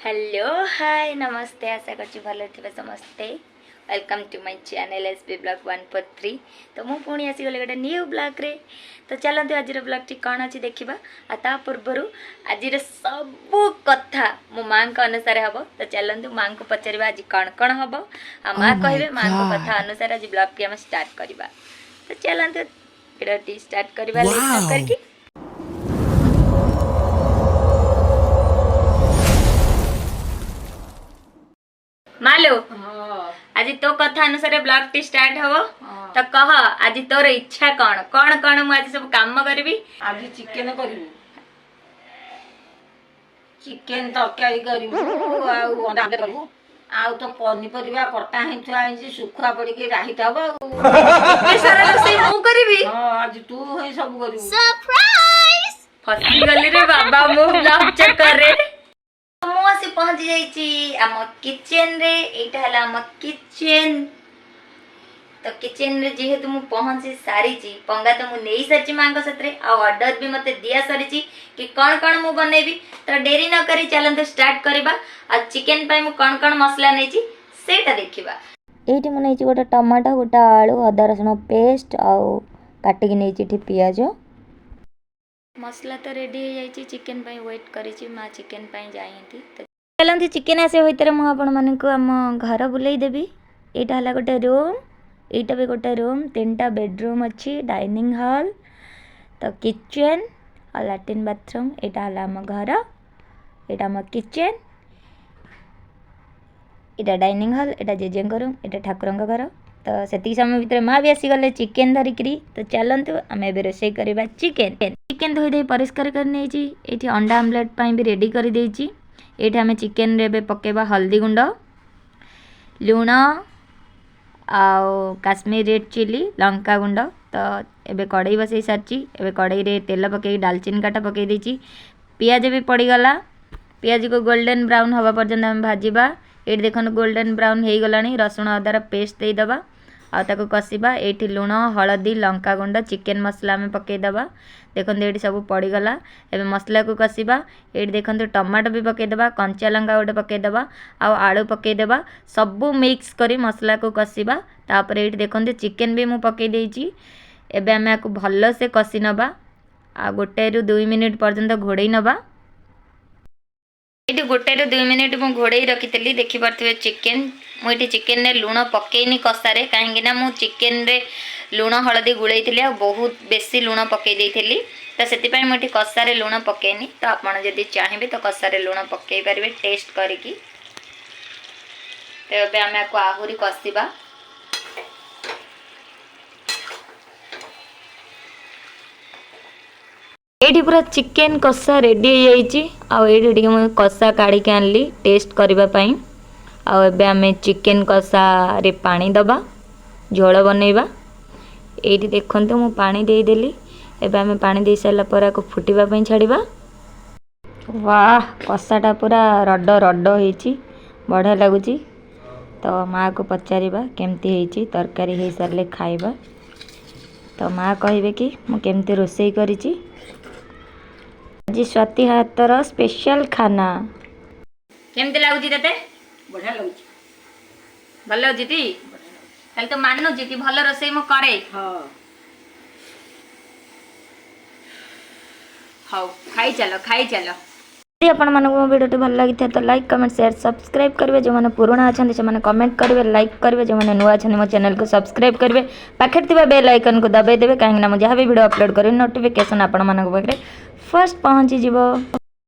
Hello hi नमस्ते आशा कर भल थे समस्ते welcome to my channel SB blog 143। तो मुझे पुणी आसीगली गोटे न्यू ब्लॉग रे। तो चलते आज ब्लॉग टी कौन अच्छी देखा आ पूर्वर आज सबू कथा मो माँ अनुसार हम। तो चलते माँ को पचार आज कौन कौन हम आ माँ कहे माँ को कथा अनुसार आज ब्लॉग टी स्टार्ट करवा। तो चलते वीडियो स्टार्ट करवा। मालो आज तो कथा अनुसार ब्लॉग टी स्टार्ट हबो। तो कह आज तोर इच्छा कौन कौन कौन मु आज सब काम करबी। आज चिकेन करिवु, चिकेन तरकारी करिवु, अंडा करिवु, आउ तो पनीपरिया कटा हे थुआ हे सुखुआ पड़ी के राहित हबो। ए सारा रोसे मु करबी। हां आज तू हे सब करिवु। सरप्राइज फसी गली रे बाबा मु ब्लॉग चेक करे। मु आसी पहुंच जाईची आम किचन रे। एटा हला आम किचन। तो किचन रे जेहेतु मु पहुंची सारी पंगा तो मु नहीं सारी माँ साथे आ ऑर्डर भी मते दिया सारी कि कौन कौन मु बनेबी। तो डेरी न करी चलते स्टार्ट करबा। आ चिकन पाई मु कौन कौन मसला नेची सेटा देखिबा। एठी मु नेची गोटा टमाटो गोटा आलू अदा रसुण पेस्ट आ काटिक नेची ठी पियाज मसला तो रेडी हो जाइए। चिकेन पाई वेट करी माँ चिकेन पाई जाइए। तो चलते चिकेन आसे होते मुझे आपण मानक आम घर बुले देवी। यहाँ है गोटे रूम, यहाँ भी गोटे रूम, 3टा बेडरूम अच्छी, डाइनिंग हॉल, तो किचन और लैट्रिन बाथरूम। यहाँ है आम घर, यहाँ आम किचन, यहाँ डाइनिंग हॉल, यहाँ जेजे रूम, यहाँ ठाकुर घर। तो से समय भितर माँ भी आसीगले चिकेन धरिकी। तो चलतु आम ए रोषे करवा चिकेन। चिकेन धोई दे परिष्कार करनी ये अंडा आमलेट भी रेडी कर देची। ये आम चिकेन रे पकेबा हल्दी गुंड, लुण काश्मीर रेड चिली, लंका गुंड। तो एबे कड़ई बसई सारी। एबे कड़ई रे तेल पकई डालचीनी काटा पकई देची। पियाज भी पड़गला। पियाज को गोल्डन ब्राउन हवा पर्यंत आम भाजवा। ये देखो गोल्डन ब्राउन हो गला। रसुण अदार पेस्ट देदेबा आ ताको कसिबा। ये लुण हलदी लंका गुंड चिकेन मसला आम पकईदेबा। देखो ये सब पड़गला। एबे मसला को कसिबा। ये देखो टमाटो भी पकईदेबा, कंचा लंका गोटे पकईदेबा आलू पकईदेबा। सबू मिक्स करी मसला को कसिबा। तापर ये देखो चिकेन भी मु पकई देइची। एबे आम याकू भल से कसी नबा आ 1 ରୁ 2 मिनिट पर्यंत घोड़ई नबा। ये 1 ରୁ 2 मिनिट मु घोड़ई रखी देखी पारे चिकेन। मुझे चिकेन रे लुण पकईनी कषारे कहीं मु चिकेन रे लुण हलदी गुड़ई थी आ बहुत बेसी लुण पकई देइथिली। तो से मुझे कषारे लुण पकईनी। तो आपड़ जदि चाहिए तो कषारे लुण पकई पारे टेस्ट करिकी। तो ये आम आपको आहरी कषा। ये पूरा चिकेन कषा रेडी हो जाइए। मुझे कषा काढ़ी आनली टेस्ट करने। आम चिकेन कषा रे पानी दबा झोल बनइबा। ये देखते मु पानी देदेली। एबे आम पानी दे सारा पर आपको फुटवाई छाड़वा। वाह कषाटा पूरा रड रड हो बढ़िया लगुच। तो माँ को पचारिबा केमती होइची तरकारी हो सारे खाइबा। तो माँ कहे कि मु केमती रोषेई करिची। आज स्वाति हाथर स्पेशल खाना केमती लगुची तते? बढ़िया लगुच। भल लगुची ती? ताले तो मानुची कि भल रोषेई मु करे। हां हाउ खाई चलो खाई चलो। यदि आपण मानक मो वीडियो भल लगी तो लाइक कमेंट शेयर सब्सक्राइब करेंगे। जो मैंने पुराना अच्छा से कमेंट करेंगे लाइक करेंगे। जो मैंने नुआ अच्छा मो चैनल को सब्सक्राइब करेंगे। पाखे थी बेल आइकन को दबाई देवे कहीं मुझे जहाँ भी वीडियो अपलोड करें नोटिफिकेशन आपण मानक पाखे फर्स्ट पहुँची जीवो।